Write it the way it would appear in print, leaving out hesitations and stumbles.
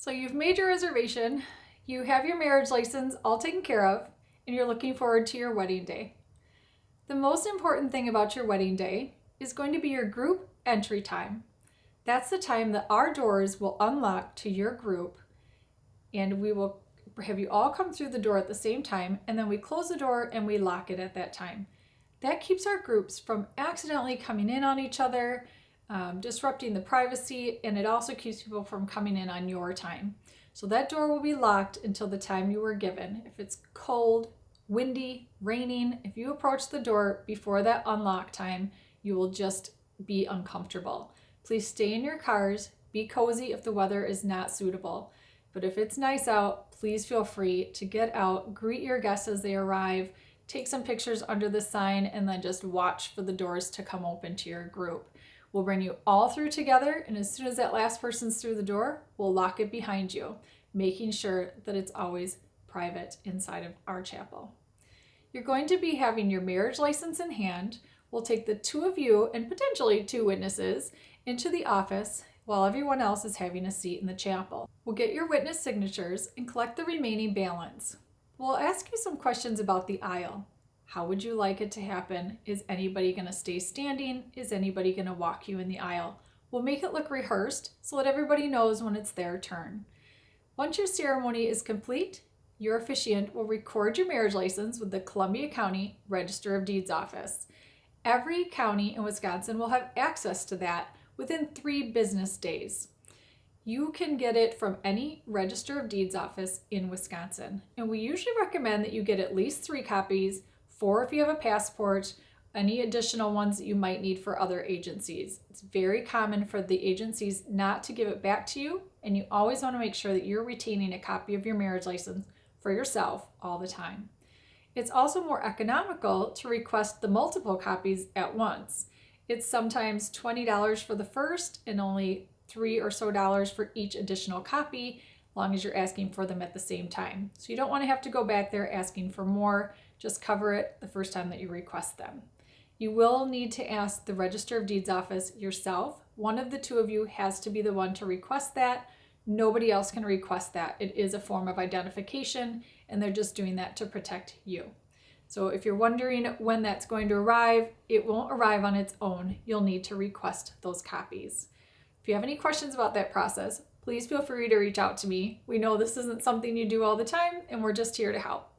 So you've made your reservation, you have your marriage license all taken care of, and you're looking forward to your wedding day. The most important thing about your wedding day is going to be your group entry time. That's the time that our doors will unlock to your group, and we will have you all come through the door at the same time, and then we close the door and we lock it at that time. That keeps our groups from accidentally coming in on each other, disrupting the privacy, and it also keeps people from coming in on your time. So that door will be locked until the time you were given. If it's cold, windy, raining, if you approach the door before that unlock time, you will just be uncomfortable. Please stay in your cars, be cozy if the weather is not suitable. But if it's nice out, please feel free to get out, greet your guests as they arrive, take some pictures under the sign, and then just watch for the doors to come open to your group. We'll bring you all through together, and as soon as that last person's through the door, we'll lock it behind you, making sure that it's always private inside of our chapel. You're going to be having your marriage license in hand. We'll take the two of you and potentially two witnesses into the office while everyone else is having a seat in the chapel. We'll get your witness signatures and collect the remaining balance. We'll ask you some questions about the aisle. How would you like it to happen? Is anybody going to stay standing? Is anybody going to walk you in the aisle? We'll make it look rehearsed so that everybody knows when it's their turn. Once your ceremony is complete, your officiant will record your marriage license with the Columbia County Register of Deeds office. Every county in Wisconsin will have access to that within 3 business days. You can get it from any Register of Deeds office in Wisconsin. And we usually recommend that you get at least 3 copies, 4 if you have a passport, any additional ones that you might need for other agencies. It's very common for the agencies not to give it back to you, and you always want to make sure that you're retaining a copy of your marriage license for yourself all the time. It's also more economical to request the multiple copies at once. It's sometimes $20 for the first and only $3 or so for each additional copy, as long as you're asking for them at the same time. So you don't want to have to go back there asking for more. Just cover it the first time that you request them. You will need to ask the Register of Deeds office yourself. One of the two of you has to be the one to request that. Nobody else can request that. It is a form of identification, and they're just doing that to protect you. So if you're wondering when that's going to arrive, it won't arrive on its own. You'll need to request those copies. If you have any questions about that process, please feel free to reach out to me. We know this isn't something you do all the time, and we're just here to help.